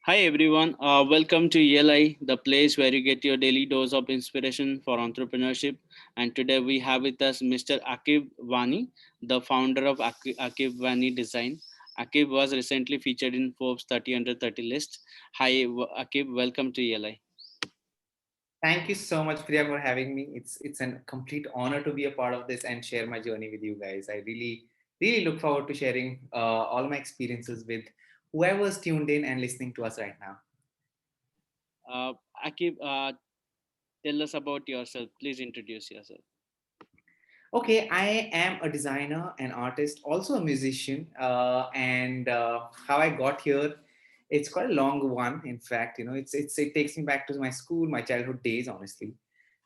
Hi everyone, welcome to ELI, the place where you get your daily dose of inspiration for entrepreneurship. And today we have with us Mr. Aaquib Wani, the founder of Aaquib Wani Design. Aaquib was recently featured in Forbes 30 under 30 list. Hi Aaquib, welcome to ELI. Thank you so much, Priya, for having me. It's a complete honor to be a part of this and share my journey with you guys. I really look forward to sharing all my experiences with whoever's tuned in and listening to us right now. Uh, Aaquib, tell us about yourself. Please introduce yourself. Okay, I am a designer, an artist, also a musician, and how I got here, it's quite a long one. In fact, it takes me back to my school, my childhood days, honestly.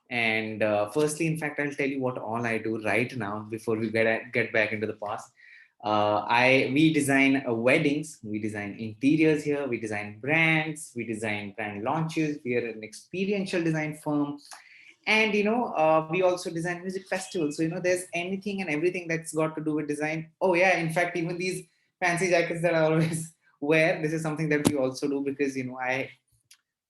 And firstly, in fact, I'll tell you what all I do right now before we get back into the past. I We design weddings, we design interiors here, we design brands, we design brand launches. We are an experiential design firm, and we also design music festivals. So there's anything and everything that's got to do with design. Oh yeah, in fact, even these fancy jackets that I always wear, this is something that we also do because I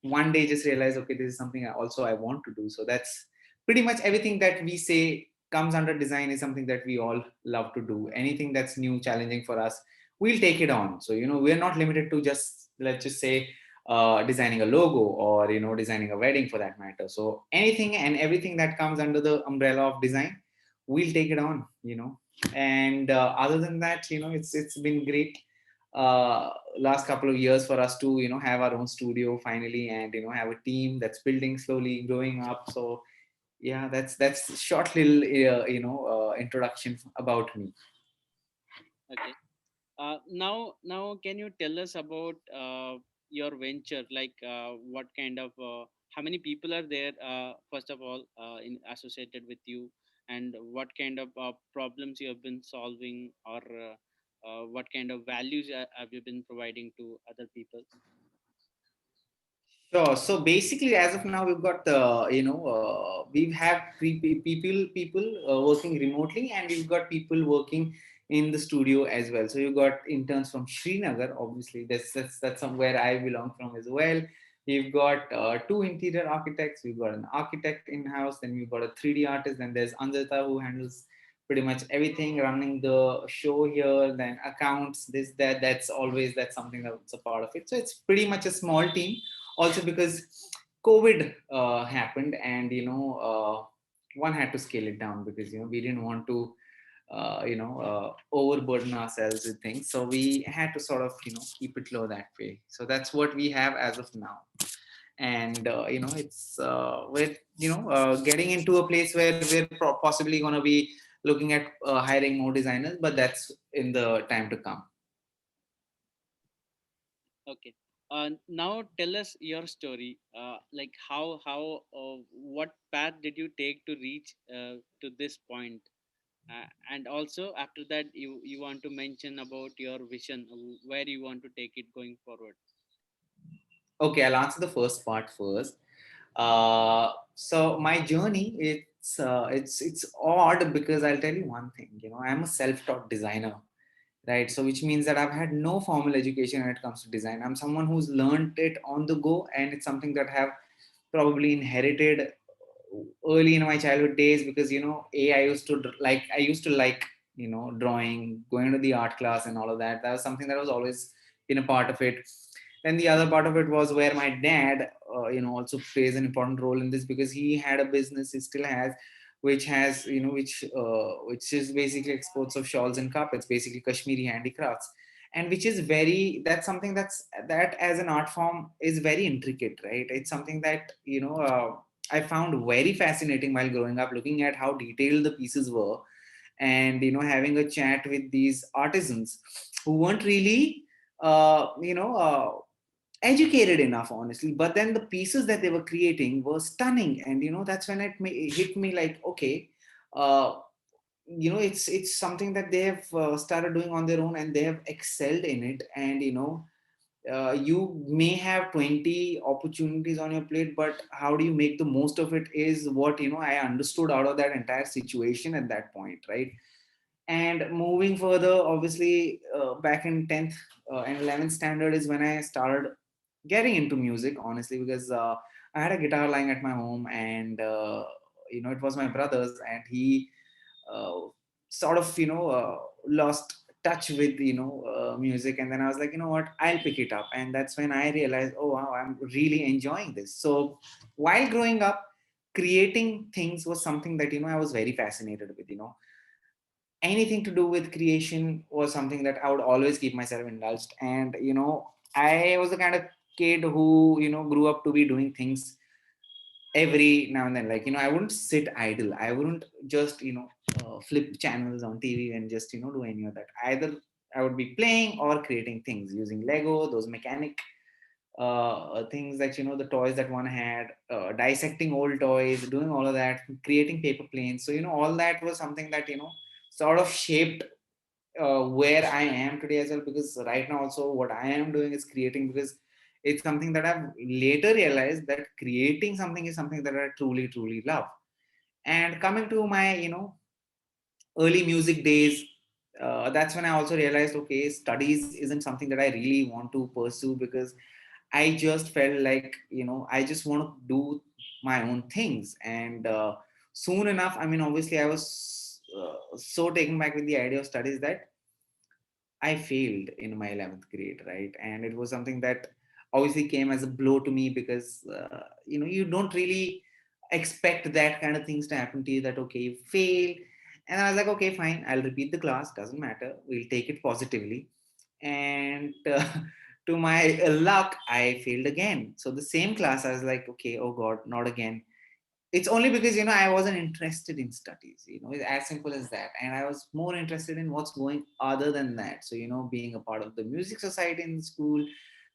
one day just realize, okay, this is something I want to do. So that's pretty much everything that we say comes under design is something that we all love to do. Anything that's new, challenging for us, we'll take it on. So we're not limited to just, let's just say, designing a logo or designing a wedding for that matter. So anything and everything that comes under the umbrella of design, we'll take it on. And other than that, it's been great uh, last couple of years for us to have our own studio finally, and have a team that's building slowly growing up. So yeah, that's short little introduction about me. Okay. Now, can you tell us about your venture? Like, what kind of, how many people are there? First of all, associated with you, and what kind of problems you have been solving, or what kind of values have you been providing to other people? Sure. So basically, as of now, we've got we have people working remotely, and we've got people working in the studio as well. So you've got interns from Srinagar. Obviously, that's somewhere I belong from as well. We've got two interior architects. We've got an architect in house. Then we've got a 3D artist. Then there's Anjata who handles pretty much everything running the show here. Then accounts, this that. That's something that's a part of it. So it's pretty much a small team, also because COVID happened, and one had to scale it down because we didn't want to overburden ourselves with things, so we had to sort of keep it low that way. So that's what we have as of now. And it's we're getting into a place where we're possibly going to be looking at hiring more designers, but that's in the time to come. Okay. Now tell us your story. Like, what path did you take to reach to this point? And also after that, you want to mention about your vision, where you want to take it going forward. Okay, I'll answer the first part first. So my journey, it's odd because I'll tell you one thing. I'm a self-taught designer, right? So which means that I've had no formal education when it comes to design. I'm someone who's learned it on the go, and it's something that I have probably inherited early in my childhood days, because I used to like drawing, going to the art class and all of that. That was something that was always been a part of it. Then the other part of it was where my dad also plays an important role in this, because he had a business, he still has, which has which is basically exports of shawls and carpets, basically Kashmiri handicrafts. And which is very, that's something that as an art form is very intricate, right? It's something that I found very fascinating while growing up, looking at how detailed the pieces were, and having a chat with these artisans who weren't really educated enough, honestly. But then the pieces that they were creating were stunning, and that's when it hit me like, okay, uh, it's something that they have started doing on their own, and they have excelled in it. And you may have 20 opportunities on your plate, but how do you make the most of it is what I understood out of that entire situation at that point, right? And moving further, obviously, back in 10th and 11th standard is when I started getting into music, honestly, because I had a guitar lying at my home, and it was my brother's, and he uh, sort of lost touch with music. And then I was like, you know what, I'll pick it up. And that's when I realized, oh wow, I'm really enjoying this. So while growing up, creating things was something that I was very fascinated with. Anything to do with creation was something that I would always keep myself indulged. And I was the kind of kid who grew up to be doing things every now and then. Like I wouldn't sit idle. I wouldn't just flip channels on TV and just do any of that. Either I would be playing or creating things using Lego, those mechanic things that the toys that one had, dissecting old toys, doing all of that, creating paper planes. So all that was something that sort of shaped where I am today as well. Because right now also what I am doing is creating, because it's something that I've later realized that creating something is something that I truly, truly love. And coming to my, early music days, that's when I also realized, okay, studies isn't something that I really want to pursue, because I just felt like, I just want to do my own things. And soon enough, I mean, obviously, I was so taken back with the idea of studies that I failed in my 11th grade, right? And it was something that obviously came as a blow to me, because, you don't really expect that kind of things to happen to you, that, okay, you fail. And I was like, okay, fine, I'll repeat the class, doesn't matter. We'll take it positively. And to my luck, I failed again. So the same class, I was like, okay, oh God, not again. It's only because I wasn't interested in studies. It's as simple as that. And I was more interested in what's going other than that. So being a part of the music society in school,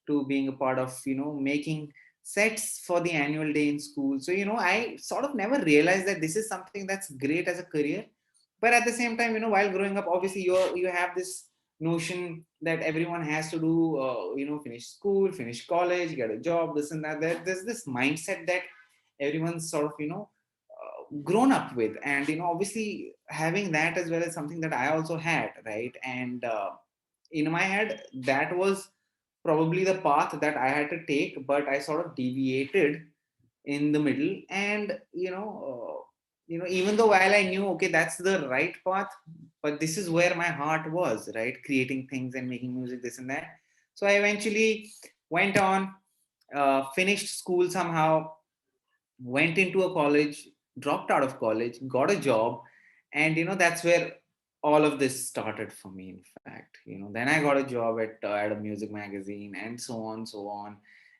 to being a part of making sets for the annual day in school. So I sort of never realized that this is something that's great as a career. But at the same time, while growing up, obviously you have this notion that everyone has to do, finish school, finish college, get a job, this and that. There's this mindset that everyone's sort of grown up with. And obviously having that as well as something that I also had, right? And in my head, that was probably the path that I had to take, but I sort of deviated in the middle. And even though while I knew, okay, that's the right path, but this is where my heart was, right? Creating things and making music, this and that. So I eventually went on, finished school somehow, went into a college, dropped out of college, got a job. And that's where all of this started for me, in fact. Then I got a job at a music magazine, and so on, so on.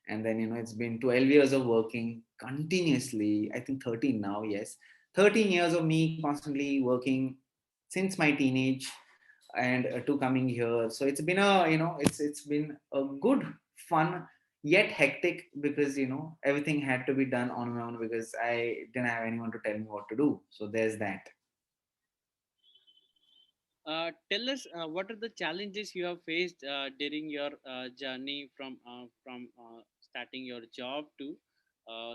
And then it's been 12 years of working continuously. I think 13 now, yes. 13 years of me constantly working since my teenage, and to coming here. So it's been it's been a good, fun, yet hectic, because everything had to be done on my own, because I didn't have anyone to tell me what to do. So there's that. Tell us what are the challenges you have faced during your journey from starting your job to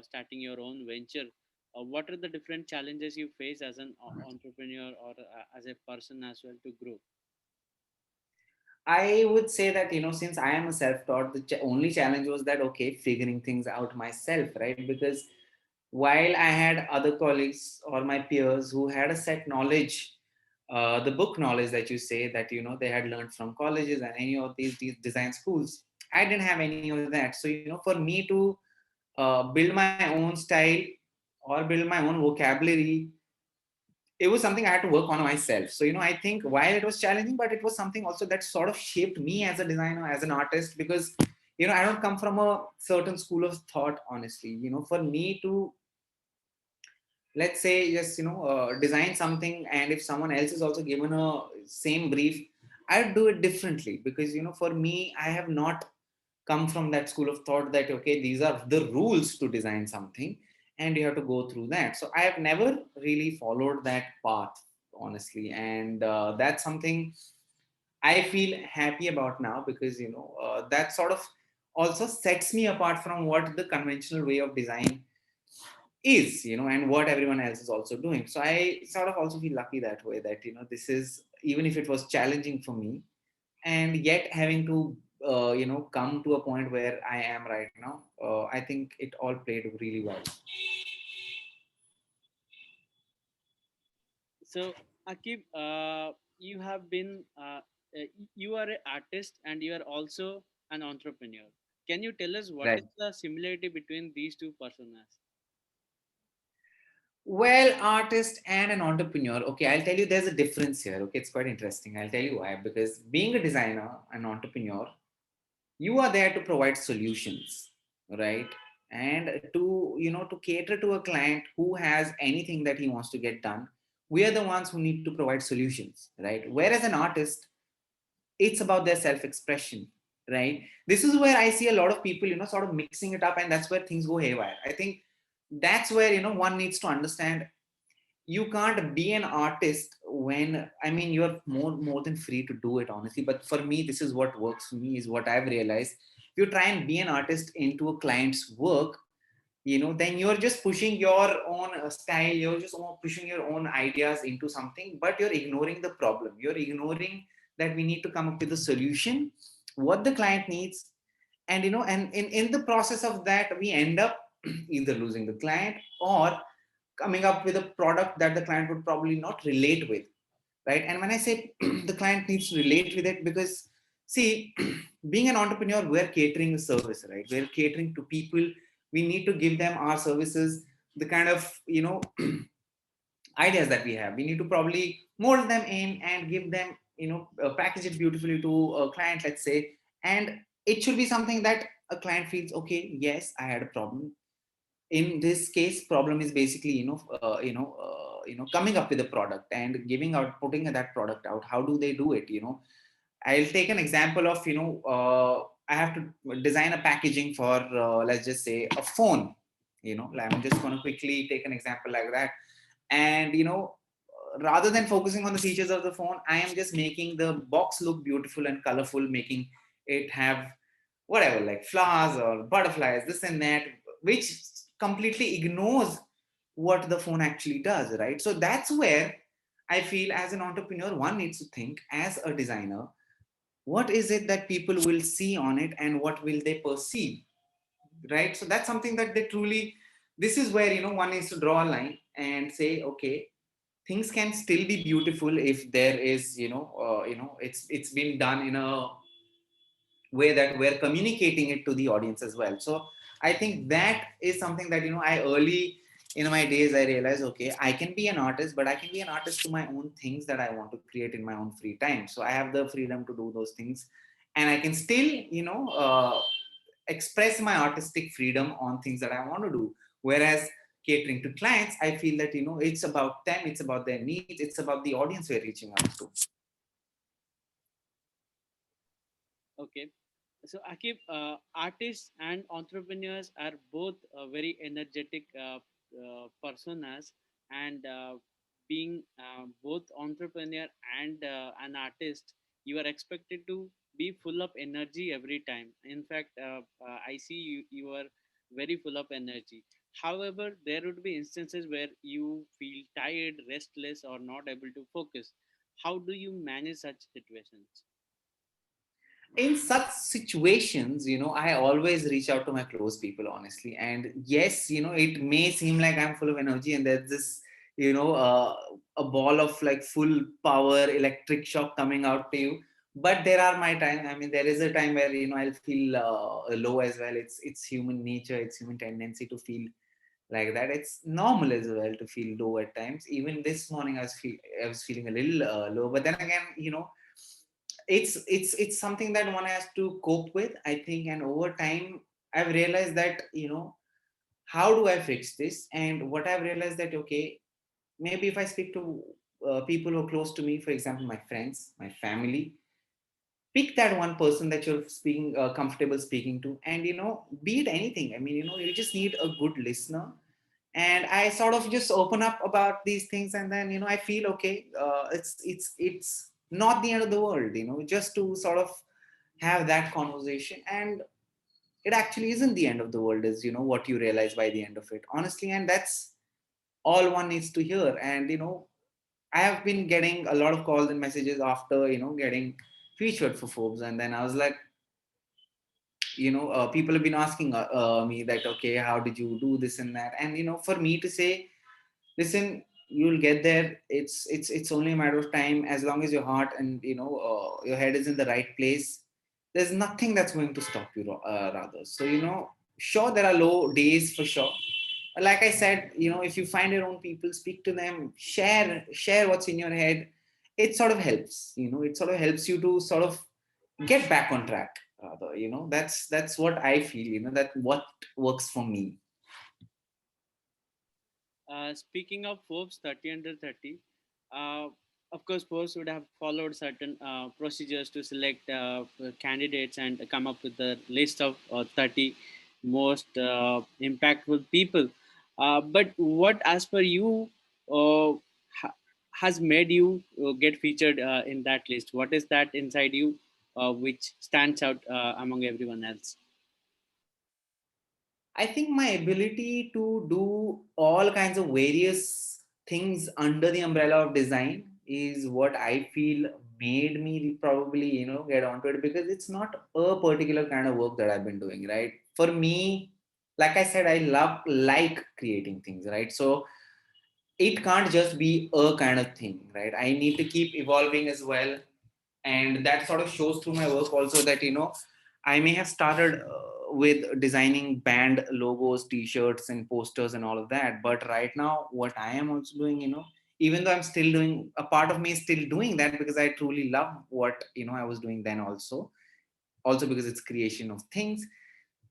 starting your own venture. What are the different challenges you face as an entrepreneur or as a person as well to grow? I would say that since I am a self-taught, the only challenge was that, okay, figuring things out myself, right? Because while I had other colleagues or my peers who had a set knowledge, the book knowledge that you say that they had learned from colleges and any of these design schools, I didn't have any of that. So for me to build my own style or build my own vocabulary, it was something I had to work on myself. So I think while it was challenging, but it was something also that sort of shaped me as a designer, as an artist. Because I don't come from a certain school of thought, honestly. For me to, let's say, just design something, and if someone else is also given a same brief, I'd do it differently. Because for me, I have not come from that school of thought that, okay, these are the rules to design something and you have to go through that. So I have never really followed that path, honestly. And that's something I feel happy about now, because that sort of also sets me apart from what the conventional way of design is, and what everyone else is also doing. So I sort of also feel lucky that way, that this is, even if it was challenging for me, and yet having to come to a point where I am right now. I think it all played really well. So, Akib, you have been, you are an artist and you are also an entrepreneur. Can you tell us what is Right. the similarity between these two personas? Well, artist and an entrepreneur. Okay, I'll tell you there's a difference here. Okay, it's quite interesting. I'll tell you why. Because being a designer, an entrepreneur, you are there to provide solutions, right? And to, to cater to a client who has anything that he wants to get done. We are the ones who need to provide solutions, right? Whereas an artist, it's about their self-expression, right? This is where I see a lot of people, sort of mixing it up, and that's where things go haywire. I think that's where, one needs to understand you can't be an artist when, I mean, you're more than free to do it, honestly. But for me, this is what works for me, is what I've realized. If you try and be an artist into a client's work, then you're just pushing your own style, you're just pushing your own ideas into something, but you're ignoring the problem, you're ignoring that we need to come up with a solution, what the client needs. And and in the process of that, we end up either losing the client or coming up with a product that the client would probably not relate with, right? And when I say the client needs to relate with it, because see, being an entrepreneur, we're catering a service, right? We're catering to people. We need to give them our services, the kind of ideas that we have. We need to probably mold them in and give them, package it beautifully to a client, let's say. And it should be something that a client feels, okay, yes, I had a problem. In this case, problem is basically, coming up with a product and giving out, putting that product out. How do they do it? I'll take an example of, I have to design a packaging for, let's just say, a phone. I'm just going to quickly take an example like that. And rather than focusing on the features of the phone, I am just making the box look beautiful and colorful, making it have whatever, like flowers or butterflies, this and that, which completely ignores what the phone actually does, right? So that's where I feel, as an entrepreneur, one needs to think, as a designer, what is it that people will see on it and what will they perceive, right? So that's something that they truly, this is where, one needs to draw a line and say, okay, things can still be beautiful if there is, it's been done in a way that we're communicating it to the audience as well. So I think that is something that, I early in my days, I realized, okay, I can be an artist, but I can be an artist to my own things that I want to create in my own free time. So I have the freedom to do those things, and I can still, express my artistic freedom on things that I want to do. Whereas catering to clients, I feel that, it's about them, it's about their needs, it's about the audience we're reaching out to. Okay. So, Akib, artists and entrepreneurs are both very energetic personas, and being both entrepreneur and an artist, you are expected to be full of energy every time. In fact, I see you are very full of energy. However, there would be instances where you feel tired, restless, or not able to focus. How do you manage such situations? In such situations, I always reach out to my close people, honestly. And yes, it may seem like I'm full of energy and there's this, a ball of like full power electric shock coming out to you. But there are my time. I mean, there is a time where, I'll feel low as well. It's human nature. It's human tendency to feel like that. It's normal as well to feel low at times. Even this morning, I was feeling a little low. But then again, it's something that one has to cope with, I think. And over time, I've realized that, how do I fix this? And what I've realized that, okay, maybe if I speak to people who are close to me, for example, my friends, my family, pick that one person that you're speaking comfortable speaking to, and be it anything. I mean, you just need a good listener. And I sort of just open up about these things, and then I feel, okay, it's not the end of the world, just to sort of have that conversation. And it actually isn't the end of the world, is what you realize by the end of it, honestly. And that's all one needs to hear. And I have been getting a lot of calls and messages after getting featured for Forbes, and then I was like, people have been asking me that, okay, how did you do this and that? And for me to say, listen, you'll get there. It's only a matter of time. As long as your heart and your head is in the right place, there's nothing that's going to stop you, rather. So sure, there are low days for sure. Like I said, if you find your own people, speak to them, share what's in your head. It sort of helps. It sort of helps you to sort of get back on track, rather. That's what I feel. That what works for me. Speaking of Forbes 30 under 30, uh, of course, Forbes would have followed certain procedures to select candidates and come up with the list of 30 most impactful people. But what, as per you, ha- has made you get featured in that list? What is that inside you which stands out among everyone else? I think my ability to do all kinds of various things under the umbrella of design is what I feel made me probably, get onto it, because it's not a particular kind of work that I've been doing, right? For me, like I said, I like creating things, right? So it can't just be a kind of thing, right? I need to keep evolving as well. And that sort of shows through my work also, that I may have started with designing band logos, t-shirts and posters and all of that, but right now what I am also doing, even though I'm still doing, a part of me is still doing that because I truly love what I was doing then, also because it's creation of things.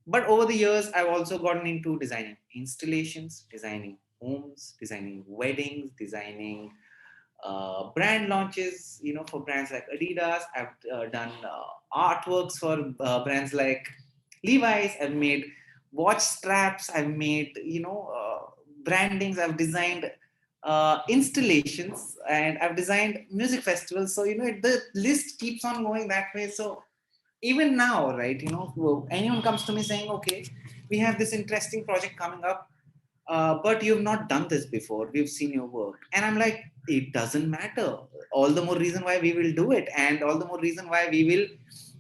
But over the years, I've also gotten into designing installations, designing homes, designing weddings, designing brand launches, for brands like Adidas. I've done artworks for brands like Levi's. I've made watch straps. I've made, brandings. I've designed installations, and I've designed music festivals. So, the list keeps on going that way. So even now, right, anyone comes to me saying, okay, we have this interesting project coming up, but you've not done this before, we've seen your work, and I'm like, it doesn't matter. All the more reason why we will do it, and all the more reason why we will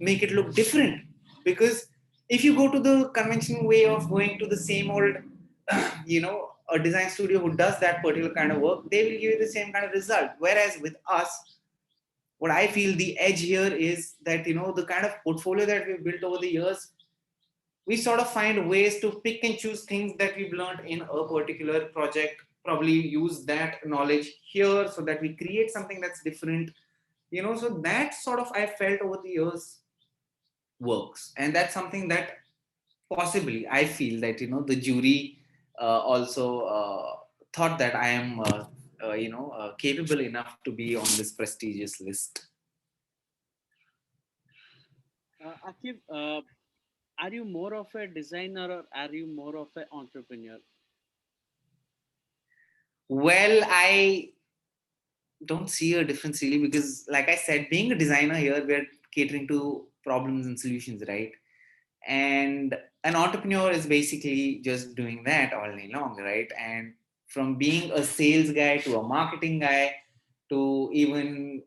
make it look different. Because if you go to the conventional way of going to the same old a design studio who does that particular kind of work, they will give you the same kind of result. Whereas with us, what I feel the edge here is that, the kind of portfolio that we've built over the years, we sort of find ways to pick and choose things that we've learned in a particular project, probably use that knowledge here so that we create something that's different. So that sort of, I felt over the years, works. And that's something that possibly I feel that, the jury also thought that I am capable enough to be on this prestigious list. Akib, are you more of a designer or are you more of an entrepreneur? Well, I don't see a difference really, because like I said, being a designer here, we're catering to problems and solutions, right? And an entrepreneur is basically just doing that all day long, right? And from being a sales guy to a marketing guy to even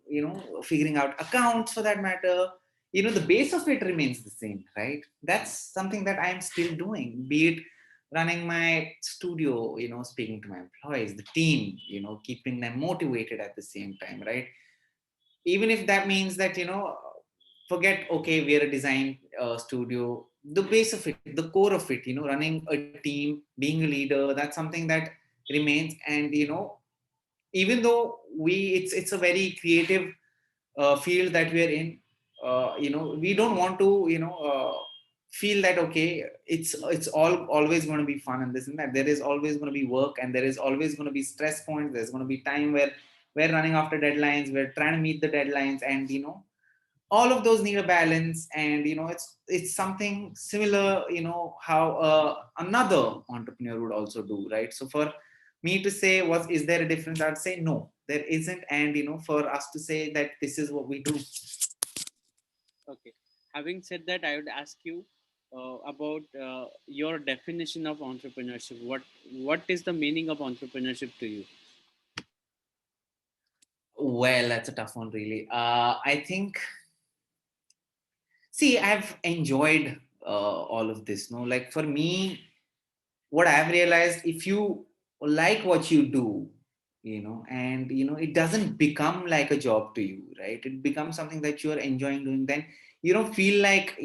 figuring out accounts, for that matter, the base of it remains the same, right? That's something that I'm still doing, be it running my studio, speaking to my employees, the team, keeping them motivated at the same time, right? Even if that means that, forget, okay, we're a design studio, the base of it, the core of it, running a team, being a leader, that's something that remains. And even though it's a very creative field that we are in, we don't want to feel that, okay, it's all always going to be fun and this and that. There is always going to be work, and there is always going to be stress points. There's going to be time where we're running after deadlines, we're trying to meet the deadlines, and all of those need a balance. And it's something similar, how another entrepreneur would also do, right? So for me to say, what is there a difference, I'd say no, there isn't. And for us to say that this is what we do. Okay. Having said that, I would ask you about your definition of entrepreneurship. What is the meaning of entrepreneurship to you? Well, that's a tough one, really. I think, see, I've enjoyed all of this. No, like for me, what I've realized, if you like what you do, and it doesn't become like a job to you, right? It becomes something that you're enjoying doing. Then you don't feel like,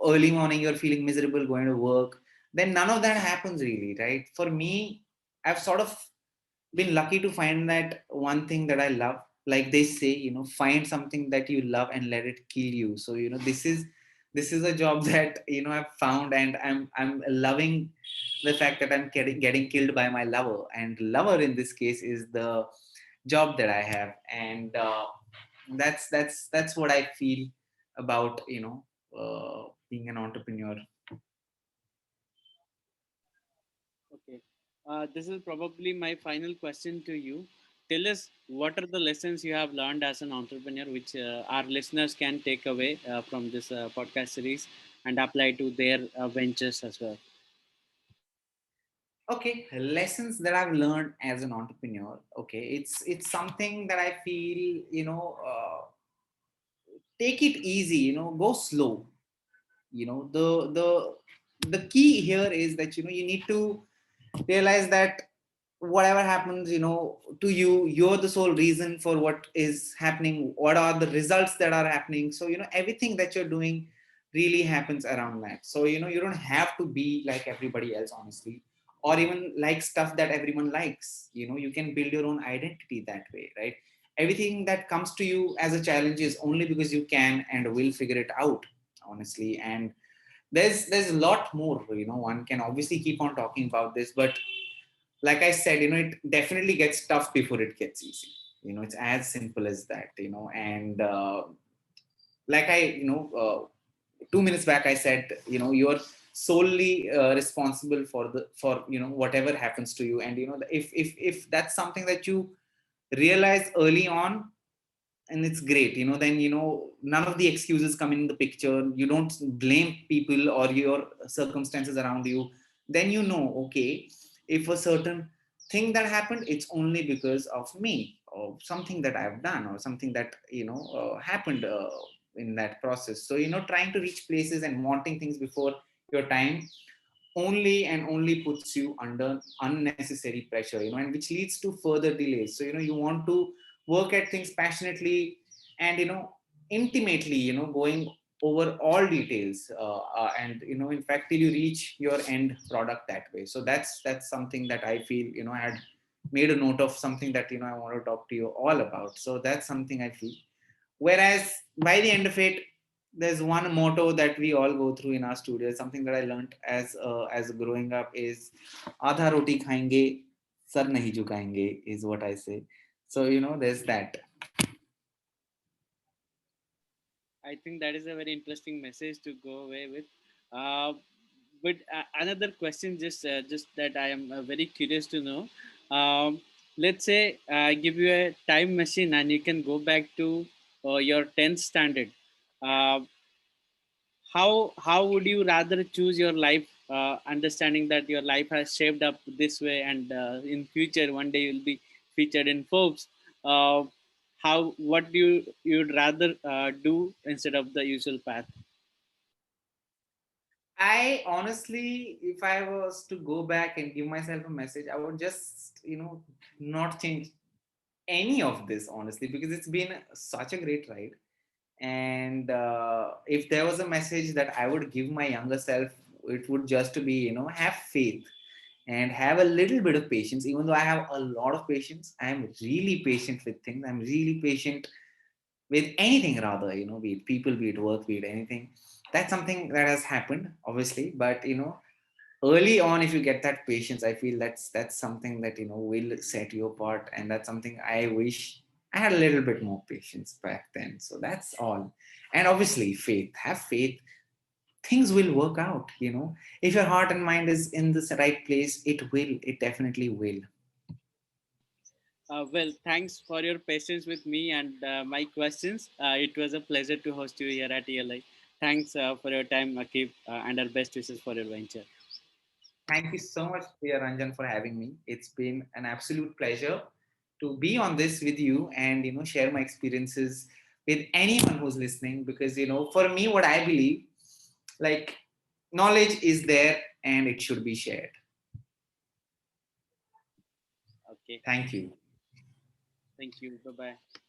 early morning you're feeling miserable going to work. Then none of that happens really, right? For me, I've sort of been lucky to find that one thing that I love. Like they say, find something that you love and let it kill you. So this is a job that I've found, and I'm loving the fact that I'm getting killed by my lover, and lover in this case is the job that I have. And that's what I feel about being an entrepreneur. Okay. This is probably my final question to you. Tell us what are the lessons you have learned as an entrepreneur, which our listeners can take away from this podcast series and apply to their ventures as well. Okay, lessons that I've learned as an entrepreneur. Okay, it's something that I feel, take it easy, go slow. The key here is that you need to realize that whatever happens, to you, you're the sole reason for what is happening, what are the results that are happening. So everything that you're doing really happens around that. So you don't have to be like everybody else, honestly, or even like stuff that everyone likes. You can build your own identity that way, right? Everything that comes to you as a challenge is only because you can and will figure it out, honestly. And there's a lot more. One can obviously keep on talking about this, but like I said, it definitely gets tough before it gets easy. It's as simple as that. And like I, 2 minutes back, I said, you're solely responsible for whatever happens to you. And if that's something that you realize early on, and it's great, then none of the excuses come in the picture. You don't blame people or your circumstances around you. Then okay, if a certain thing that happened, it's only because of me or something that I've done or something that happened in that process. So trying to reach places and wanting things before your time only and only puts you under unnecessary pressure, and which leads to further delays. So you want to work at things passionately and intimately, going over all details, and in fact till you reach your end product that way. So that's something that I feel, I had made a note of, something that I want to talk to you all about. So that's something I feel. Whereas by the end of it, there's one motto that we all go through in our studio. Something that I learned as growing up is "Aadha roti khayenge, sar nahi jhukayenge" is what I say. So there's that. I think that is a very interesting message to go away with. Uh, but another question, just that I am very curious to know. Um, let's say I give you a time machine and you can go back to your 10th standard. Uh, how would you rather choose your life, understanding that your life has shaped up this way, and in future one day you'll be featured in Forbes. How what do you'd rather do instead of the usual path? I honestly, if I was to go back and give myself a message, I would just, not change any of this, honestly, because it's been such a great ride. And if there was a message that I would give my younger self, it would just to be, have faith and have a little bit of patience. Even though I have a lot of patience, I'm really patient with things. I'm really patient with anything, rather, be it people, be it work, be it anything. That's something that has happened, obviously. But early on, if you get that patience, I feel that's something that will set you apart. And that's something I wish I had a little bit more patience back then. So that's all. And obviously faith. Have faith. Things will work out. If your heart and mind is in the right place, it definitely will. Well, thanks for your patience with me and my questions. It was a pleasure to host you here at ELI. Thanks for your time, Akib, and our best wishes for your venture. Thank you so much, Priya Ranjan, for having me. It's been an absolute pleasure to be on this with you and share my experiences with anyone who's listening. Because for me, what I believe, like knowledge is there and it should be shared. Okay. Thank you. Thank you. Bye bye.